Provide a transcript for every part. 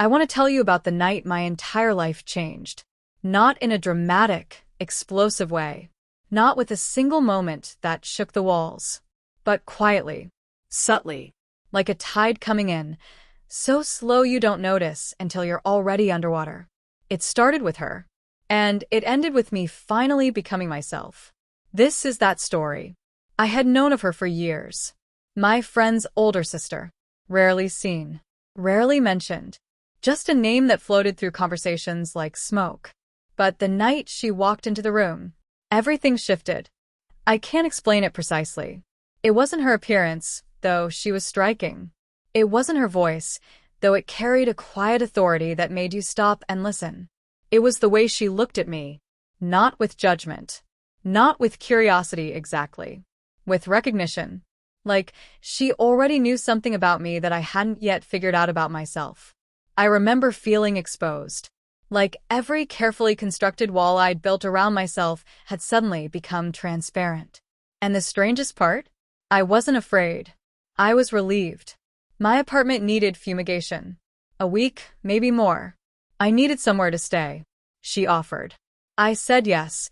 I want to tell you about the night my entire life changed. Not in a dramatic, explosive way. Not with a single moment that shook the walls. But quietly. Subtly. Like a tide coming in. So slow you don't notice until you're already underwater. It started with her. And it ended with me finally becoming myself. This is that story. I had known of her for years. My friend's older sister. Rarely seen. Rarely mentioned. Just a name that floated through conversations like smoke. But the night she walked into the room, everything shifted. I can't explain it precisely. It wasn't her appearance, though she was striking. It wasn't her voice, though it carried a quiet authority that made you stop and listen. It was the way she looked at me. Not with judgment. Not with curiosity exactly. With recognition. Like she already knew something about me that I hadn't yet figured out about myself. I remember feeling exposed. Like every carefully constructed wall I'd built around myself had suddenly become transparent. And the strangest part? I wasn't afraid. I was relieved. My apartment needed fumigation. A week, maybe more. I needed somewhere to stay. She offered. I said yes,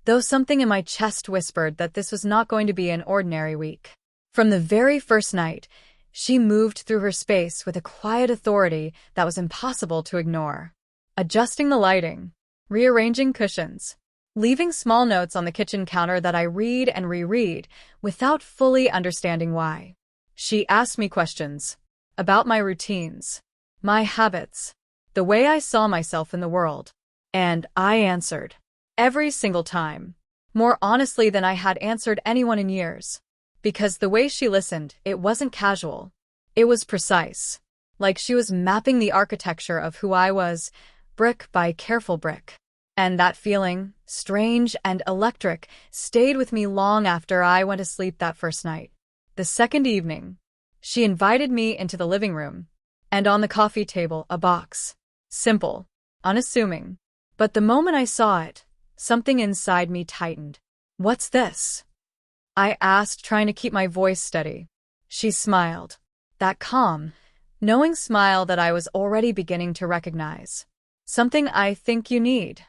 though something in my chest whispered that this was not going to be an ordinary week. From the very first night, she moved through her space with a quiet authority that was impossible to ignore. Adjusting the lighting, rearranging cushions, leaving small notes on the kitchen counter that I read and reread without fully understanding why. She asked me questions about my routines, my habits, the way I saw myself in the world, and I answered. Every single time. More honestly than I had answered anyone in years. Because the way she listened, it wasn't casual. It was precise. Like she was mapping the architecture of who I was, brick by careful brick. And that feeling, strange and electric, stayed with me long after I went to sleep that first night. The second evening, she invited me into the living room, and on the coffee table a box. Simple, unassuming. But the moment I saw it, something inside me tightened. "What's this?" I asked, trying to keep my voice steady. She smiled. That calm, knowing smile that I was already beginning to recognize. "Something I think you need."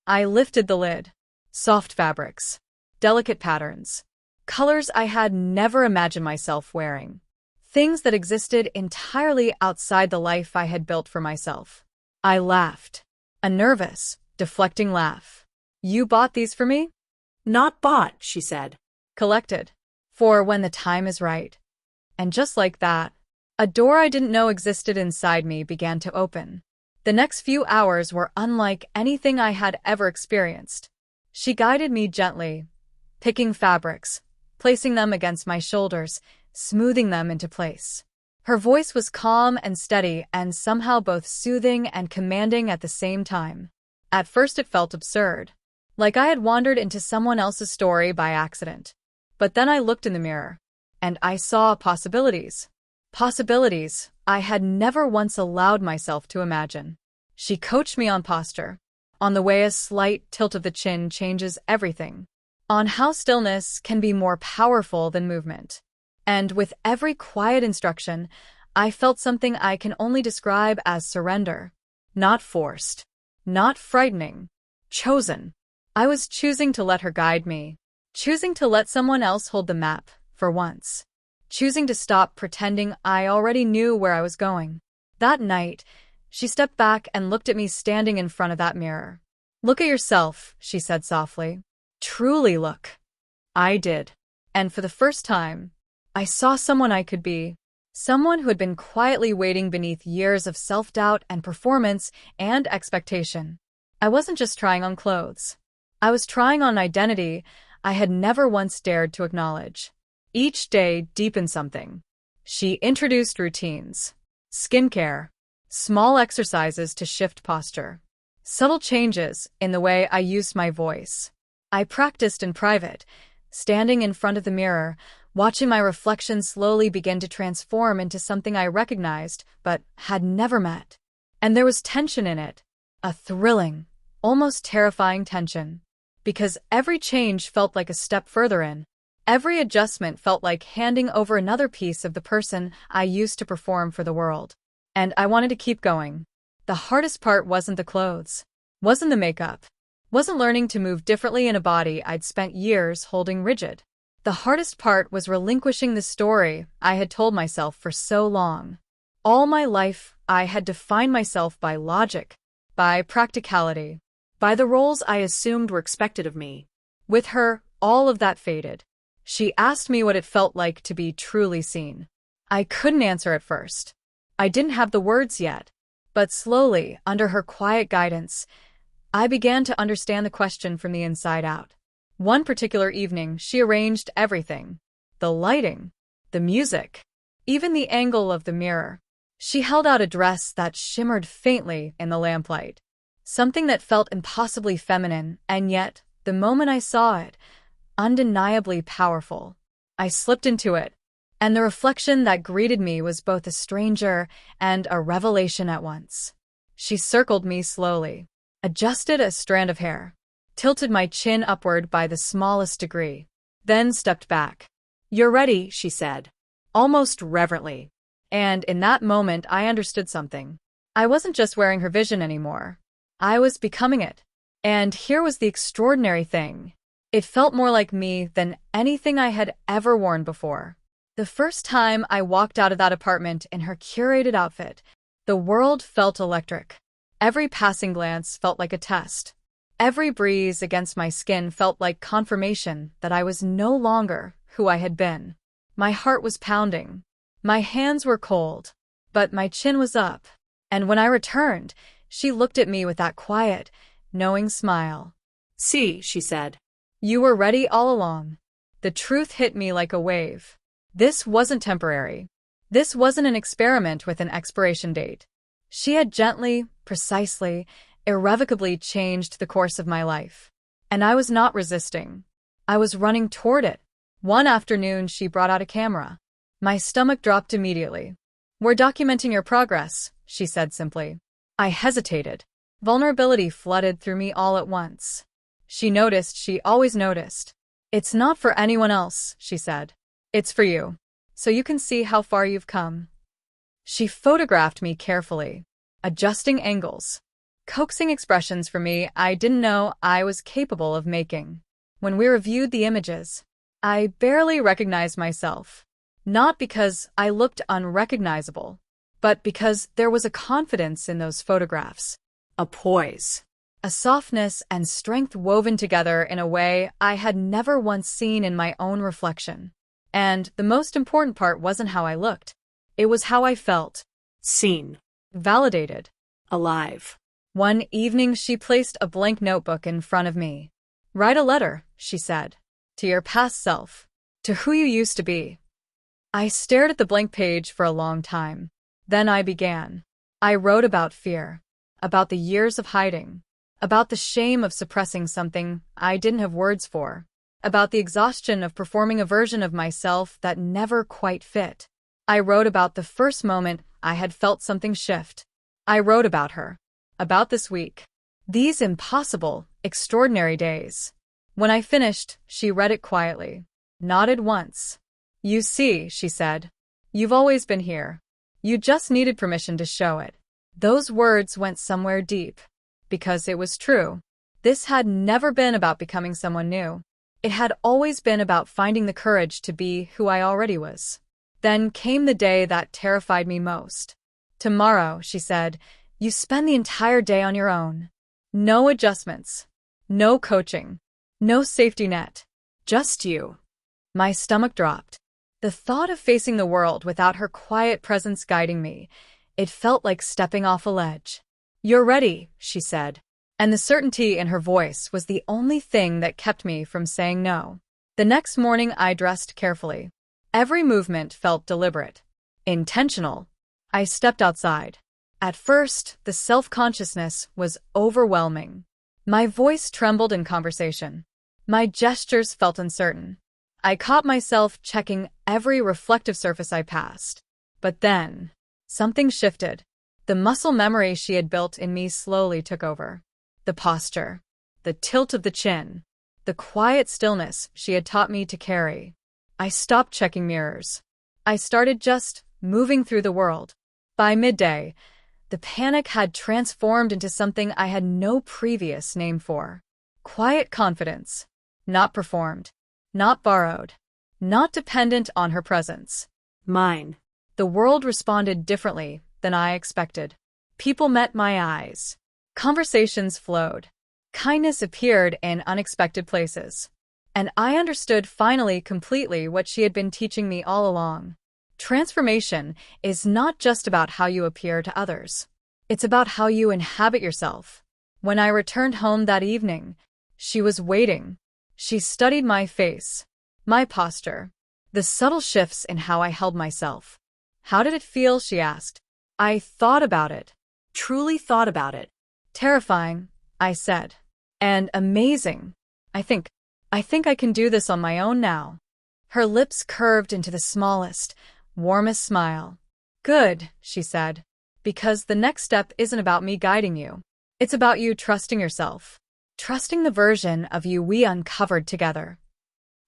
I lifted the lid. Soft fabrics. Delicate patterns. Colors I had never imagined myself wearing. Things that existed entirely outside the life I had built for myself. I laughed. A nervous, deflecting laugh. "You bought these for me?" "Not bought," she said. "Collected. For when the time is right." And just like that, a door I didn't know existed inside me began to open. The next few hours were unlike anything I had ever experienced. She guided me gently, picking fabrics, placing them against my shoulders, smoothing them into place. Her voice was calm and steady and somehow both soothing and commanding at the same time. At first it felt absurd, like I had wandered into someone else's story by accident. But then I looked in the mirror, and I saw possibilities. Possibilities I had never once allowed myself to imagine. She coached me on posture, on the way a slight tilt of the chin changes everything, on how stillness can be more powerful than movement. And with every quiet instruction, I felt something I can only describe as surrender. Not forced. Not frightening. Chosen. I was choosing to let her guide me. Choosing to let someone else hold the map, for once. Choosing to stop pretending I already knew where I was going. That night, she stepped back and looked at me standing in front of that mirror. "Look at yourself," she said softly. "Truly look." I did. And for the first time, I saw someone I could be. Someone who had been quietly waiting beneath years of self-doubt and performance and expectation. I wasn't just trying on clothes. I was trying on an identity I had never once dared to acknowledge. Each day deepened something. She introduced routines, skincare, small exercises to shift posture, subtle changes in the way I used my voice. I practiced in private, standing in front of the mirror, watching my reflection slowly begin to transform into something I recognized but had never met. And there was tension in it, a thrilling, almost terrifying tension. Because every change felt like a step further in. Every adjustment felt like handing over another piece of the person I used to perform for the world. And I wanted to keep going. The hardest part wasn't the clothes, wasn't the makeup, wasn't learning to move differently in a body I'd spent years holding rigid. The hardest part was relinquishing the story I had told myself for so long. All my life, I had defined myself by logic, by practicality, by the roles I assumed were expected of me. With her, all of that faded. She asked me what it felt like to be truly seen. I couldn't answer at first. I didn't have the words yet. But slowly, under her quiet guidance, I began to understand the question from the inside out. One particular evening, she arranged everything. The lighting, the music, even the angle of the mirror. She held out a dress that shimmered faintly in the lamplight. Something that felt impossibly feminine, and yet, the moment I saw it, undeniably powerful. I slipped into it, and the reflection that greeted me was both a stranger and a revelation at once. She circled me slowly, adjusted a strand of hair, tilted my chin upward by the smallest degree, then stepped back. "You're ready," she said, almost reverently. And in that moment I understood something. I wasn't just wearing her vision anymore. I was becoming it. And here was the extraordinary thing. It felt more like me than anything I had ever worn before. The first time I walked out of that apartment in her curated outfit, the world felt electric. Every passing glance felt like a test. Every breeze against my skin felt like confirmation that I was no longer who I had been. My heart was pounding. My hands were cold, but my chin was up. And when I returned, she looked at me with that quiet, knowing smile. "See," she said. "You were ready all along." The truth hit me like a wave. This wasn't temporary. This wasn't an experiment with an expiration date. She had gently, precisely, irrevocably changed the course of my life. And I was not resisting. I was running toward it. One afternoon, she brought out a camera. My stomach dropped immediately. "We're documenting your progress," she said simply. I hesitated. Vulnerability flooded through me all at once. She noticed, she always noticed. "It's not for anyone else," she said. "It's for you. So you can see how far you've come." She photographed me carefully, adjusting angles, coaxing expressions from me I didn't know I was capable of making. When we reviewed the images, I barely recognized myself. Not because I looked unrecognizable, but because there was a confidence in those photographs, a poise, a softness and strength woven together in a way I had never once seen in my own reflection. And the most important part wasn't how I looked. It was how I felt. Seen. Validated. Alive. One evening she placed a blank notebook in front of me. "Write a letter," she said, "to your past self, to who you used to be." I stared at the blank page for a long time. Then I began. I wrote about fear, about the years of hiding, about the shame of suppressing something I didn't have words for, about the exhaustion of performing a version of myself that never quite fit. I wrote about the first moment I had felt something shift. I wrote about her, about this week, these impossible, extraordinary days. When I finished, she read it quietly, nodded once. "You see," she said, "you've always been here. You just needed permission to show it." Those words went somewhere deep, because it was true. This had never been about becoming someone new. It had always been about finding the courage to be who I already was. Then came the day that terrified me most. "Tomorrow," she said, "you spend the entire day on your own. No adjustments, no coaching, no safety net, just you." My stomach dropped. The thought of facing the world without her quiet presence guiding me, it felt like stepping off a ledge. "You're ready," she said, and the certainty in her voice was the only thing that kept me from saying no. The next morning I dressed carefully. Every movement felt deliberate, intentional. I stepped outside. At first, the self-consciousness was overwhelming. My voice trembled in conversation. My gestures felt uncertain. I caught myself checking every reflective surface I passed. But then, something shifted. The muscle memory she had built in me slowly took over. The posture, the tilt of the chin, the quiet stillness she had taught me to carry. I stopped checking mirrors. I started just moving through the world. By midday, the panic had transformed into something I had no previous name for. Quiet confidence. Not performed. Not borrowed. Not dependent on her presence. Mine. The world responded differently than I expected. People met my eyes. Conversations flowed. Kindness appeared in unexpected places. And I understood finally completely what she had been teaching me all along. Transformation is not just about how you appear to others. It's about how you inhabit yourself. When I returned home that evening, she was waiting. She studied my face, my posture, the subtle shifts in how I held myself. How did it feel? She asked. I thought about it. Truly thought about it. Terrifying, I said. And amazing. I think I can do this on my own now. Her lips curved into the smallest, warmest smile. Good, she said, because the next step isn't about me guiding you. It's about you trusting yourself, trusting the version of you we uncovered together.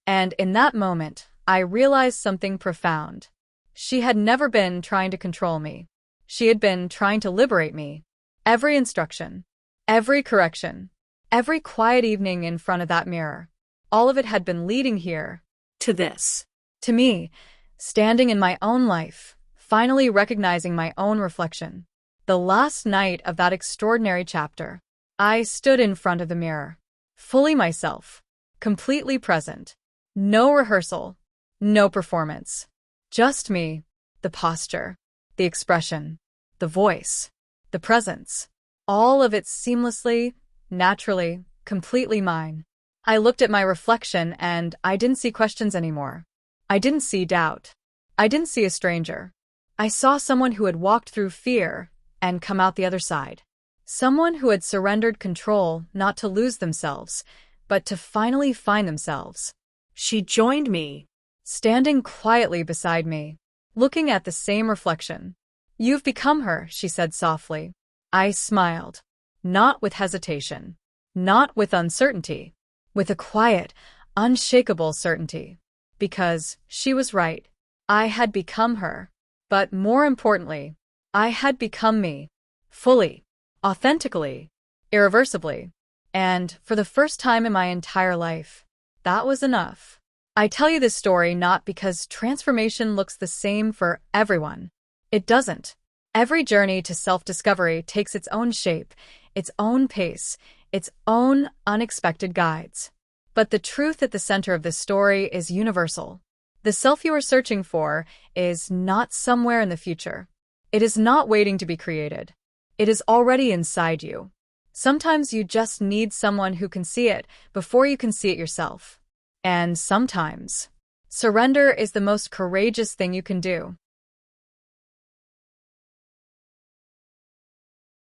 And in that moment, I realized something profound. She had never been trying to control me. She had been trying to liberate me. Every instruction, every correction, every quiet evening in front of that mirror, all of it had been leading here. To this. To me, standing in my own life, finally recognizing my own reflection. The last night of that extraordinary chapter, I stood in front of the mirror, fully myself, completely present. No rehearsal, no performance. Just me, the posture, the expression, the voice, the presence. All of it seamlessly, naturally, completely mine. I looked at my reflection and I didn't see questions anymore. I didn't see doubt. I didn't see a stranger. I saw someone who had walked through fear and come out the other side. Someone who had surrendered control not to lose themselves, but to finally find themselves. She joined me, standing quietly beside me, looking at the same reflection. You've become her, she said softly. I smiled, not with hesitation, not with uncertainty, with a quiet, unshakable certainty. Because she was right. I had become her. But more importantly, I had become me. Fully, authentically, irreversibly. And for the first time in my entire life, that was enough. I tell you this story not because transformation looks the same for everyone. It doesn't. Every journey to self-discovery takes its own shape, its own pace, its own unexpected guides. But the truth at the center of this story is universal. The self you are searching for is not somewhere in the future. It is not waiting to be created. It is already inside you. Sometimes you just need someone who can see it before you can see it yourself. And sometimes, surrender is the most courageous thing you can do.